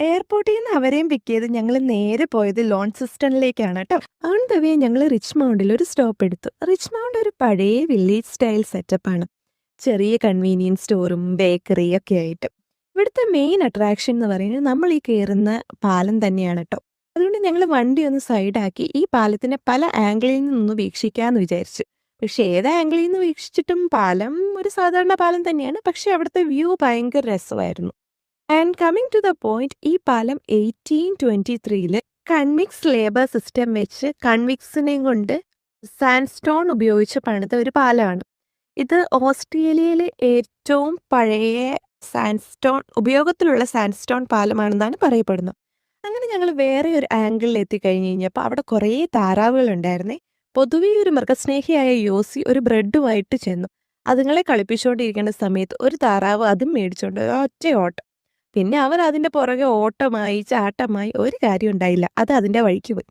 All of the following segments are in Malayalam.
എയർപോർട്ടിൽ നിന്ന് അവരെയും പിക്ക് ചെയ്ത് ഞങ്ങൾ നേരെ പോയത് ലോൺസിസ്റ്റണിലേക്കാണ് കേട്ടോ. ഓൺ ദ വേ ഞങ്ങൾ റിച്ച്മൗണ്ടിൽ ഒരു സ്റ്റോപ്പ് എടുത്തു. റിച്ച്മൗണ്ട് ഒരു പഴയ വില്ലേജ് സ്റ്റൈൽ സെറ്റപ്പാണ്. ചെറിയ കൺവീനിയൻസ് സ്റ്റോറും ബേക്കറി ഒക്കെ ആയിട്ട്. ഇവിടുത്തെ മെയിൻ അട്രാക്ഷൻ എന്ന് പറയുന്നത് നമ്മൾ ഈ കയറുന്ന പാലം തന്നെയാണ് കേട്ടോ. അതുകൊണ്ട് ഞങ്ങൾ വണ്ടി ഒന്ന് സൈഡാക്കി ഈ പാലത്തിനെ പല ആംഗിളിൽ നിന്നൊന്ന് വീക്ഷിക്കാമെന്ന് വിചാരിച്ചു. പക്ഷേ ഏത് ആംഗിളിൽ നിന്ന് വീക്ഷിച്ചിട്ടും പാലം ഒരു സാധാരണ പാലം തന്നെയാണ്. പക്ഷേ അവിടുത്തെ വ്യൂ ഭയങ്കര രസമായിരുന്നു. And coming to the point, ഈ പാലം 1823 കൺവിക്സ് ലേബർ സിസ്റ്റം വെച്ച് കൺവിക്സിനെയും കൊണ്ട് സാൻഡ്സ്റ്റോൺ ഉപയോഗിച്ച് പണിത ഒരു പാലമാണ്. ഇത് ഓസ്ട്രേലിയയിലെ ഏറ്റവും പഴയ ഉപയോഗത്തിലുള്ള സാൻഡ്സ്റ്റോൺ പാലമാണെന്നാണ് പറയപ്പെടുന്നത്. അങ്ങനെ ഞങ്ങൾ വേറെ ഒരു ആംഗിളിൽ എത്തിക്കഴിഞ്ഞ് കഴിഞ്ഞപ്പോൾ അവിടെ കുറേ താറാവുകളുണ്ടായിരുന്നേ. പൊതുവേ ഒരു മൃഗസ്നേഹിയായ യോസി ഒരു ബ്രെഡുമായിട്ട് ചെന്നു. അതുങ്ങളെ കളിപ്പിച്ചുകൊണ്ടിരിക്കേണ്ട സമയത്ത് ഒരു താറാവ് അതും മേടിച്ചുകൊണ്ട് ഒറ്റ ഓട്ടം. പിന്നെ അവർ അതിൻ്റെ പുറകെ ഓട്ടമായി ചാട്ടമായി ഒരു കാര്യം ഉണ്ടായില്ല. അത് അതിൻ്റെ വഴിക്ക് പോയി.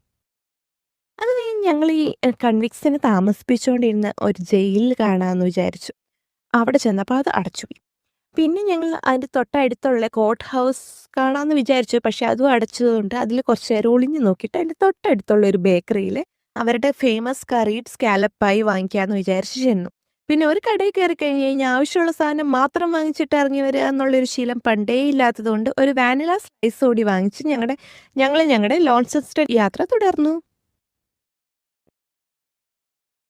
അത് കഴിഞ്ഞ് ഞങ്ങൾ ഈ കൺവിക്സിനെ താമസിപ്പിച്ചുകൊണ്ടിരുന്ന ഒരു ജയിൽ കാണാമെന്ന് വിചാരിച്ചു. അവിടെ ചെന്നപ്പോൾ അത് അടച്ചുപോയി. പിന്നെ ഞങ്ങൾ അതിൻ്റെ തൊട്ടടുത്തുള്ള കോർട്ട് ഹൗസ് കാണാമെന്ന് വിചാരിച്ചു. പക്ഷെ അതും അടച്ചതുകൊണ്ട് അതിൽ കുറച്ച് നേരം ഒളിഞ്ഞു നോക്കിയിട്ട് അതിൻ്റെ തൊട്ടടുത്തുള്ള ഒരു ബേക്കറിയിൽ അവരുടെ ഫേമസ് കറീഡ് സ്കാലപ്പായി വാങ്ങിക്കാമെന്ന് വിചാരിച്ച് ചെന്നു. പിന്നെ ഒരു കടയിൽ കയറി കഴിഞ്ഞ് കഴിഞ്ഞാൽ ആവശ്യമുള്ള സാധനം മാത്രം വാങ്ങിച്ചിട്ട് ഇറങ്ങി വരിക എന്നുള്ളൊരു ശീലം പണ്ടേ ഇല്ലാത്തതുകൊണ്ട് ഒരു വാനില സ്ലൈസ് കൂടി വാങ്ങിച്ച് ഞങ്ങൾ ഞങ്ങളുടെ ലോൺസിസ്റ്റൺ യാത്ര തുടർന്നു.